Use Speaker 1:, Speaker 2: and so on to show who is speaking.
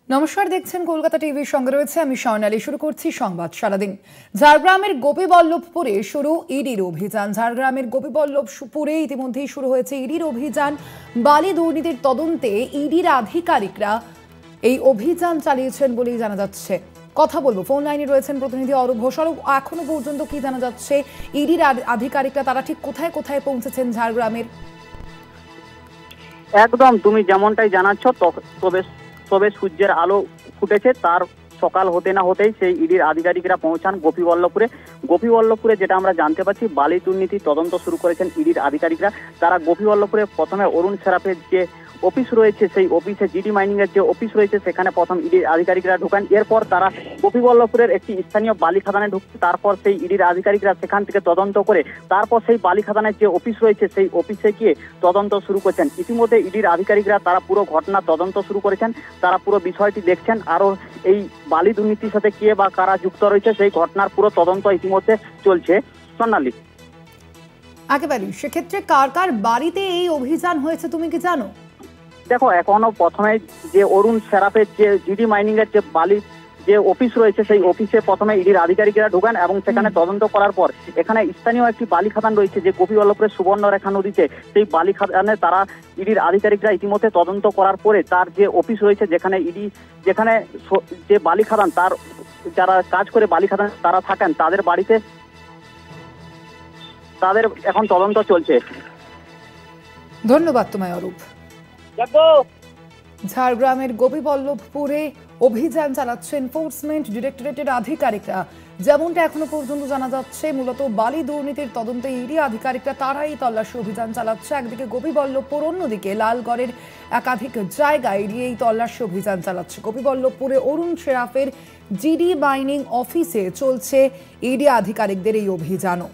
Speaker 1: নমস্কার, দেখছেন কলকাতা টিভির সঙ্গে রয়েছে আমি স্বর্ণালী। শুরু করছি সংবাদ সারাদিন। ঝাড়গ্রামের গোপীবল্লভপুরে শুরু ইডির অভিযান। ঝাড়গ্রামের গোপীবল্লভপুরে ইতিমধ্যেই শুরু হয়েছে ইডির অভিযান। বালি দুর্নীতির তদন্তে ইডির আধিকারিকরা এই অভিযান চালিয়েছেন বলেই জানা যাচ্ছে। কথা বলবো, ফোন লাইনে রয়েছেন প্রতিনিধি অরূপ ঘোষ। এখনো পর্যন্ত কি জানা যাচ্ছে, ইডির আধিকারিকরা তারা ঠিক কোথায় কোথায় পৌঁছেছেন ঝাড়গ্রামের?
Speaker 2: একদম তুমি যেমনটাই জানাচ্ছ, তবে সূর্যের আলো ফুটেছে তার সকাল হতে না হতেই সেই ইডির আধিকারিকরা পৌঁছান গোপীবল্লভপুরে। যেটা আমরা জানতে পারছি, বালি দুর্নীতি তদন্ত শুরু করেছেন ইডির আধিকারিকরা। তারা গোপীবল্লভপুরে প্রথমে অরুণ সেরাফের যে অফিস রয়েছে, সেই অফিসে জিডি মাইনিং এর যে অফিস রয়েছে সেখানে প্রথম ইডির আধিকারিকরা ঢুকান। এরপর তারা গোপীবল্লভপুরের একটি স্থানীয় বালি খাদানে ঢুকছে। তারপর সেই ইডির আধিকারিকরা সেখান থেকে তদন্ত করে তারপর সেই বালি খাদানের যে অফিস রয়েছে সেই অফিসে গিয়ে তদন্ত শুরু করেছেন। ইতিমধ্যে ইডির আধিকারিকরা তারা পুরো ঘটনা তদন্ত শুরু করেছেন, তারা পুরো বিষয়টি দেখছেন। আরও এই বালি দুর্নীতির সাথে কে বা কারা যুক্ত রয়েছে সেই ঘটনার পুরো তদন্ত ইতিমধ্যে চলছে। স্বর্ণালী,
Speaker 1: একেবারে সেক্ষেত্রে কার কার বাড়িতে এই অভিযান হয়েছে তুমি কি জানো?
Speaker 2: দেখো, এখনো প্রথমে যে অরুণ সেরাফের যে জিডি মাইনিং এর যে বালি যে অফিস রয়েছে সেই অফিসে প্রথমে ইডির আধিকারিকরা ঢোকান এবং সেখানে তদন্ত করার পর এখানে স্থানীয় একটি বালি খাদান রয়েছে যে গোপীবল্লভপুরের সুবর্ণরেখা নদীতে, সেই বালি খাদানে তারা ইডির আধিকারিকরা ইতিমধ্যে তদন্ত করার পরে তার যে অফিস রয়েছে যেখানে যে বালি খাদান তার যারা কাজ করে বালি খাদান তারা থাকেন তাদের বাড়িতে তাদের এখন তদন্ত চলছে।
Speaker 1: ধন্যবাদ তোমায় অরূপ। ঝাড়গ্রামের গোপীবল্লভপুরে অভিযান চালাচ্ছে এনফোর্সমেন্ট ডিরেক্টরেটের আধিকারিকরা। যেমনটা এখনো পর্যন্ত জানা যাচ্ছে, মূলত বালি দুর্নীতির তদন্তে ইডি আধিকারিকরা তারাই তল্লাশি অভিযান চালাচ্ছে। একদিকে গোপীবল্লভপুর, অন্যদিকে লালগড়ের একাধিক জায়গায় ইডি এই তল্লাশি অভিযান চালাচ্ছে। গোপীবল্লভপুরে অরুণ সেরাফের জিডি মাইনিং অফিসে চলছে ইডি আধিকারিকদের এই অভিযানও।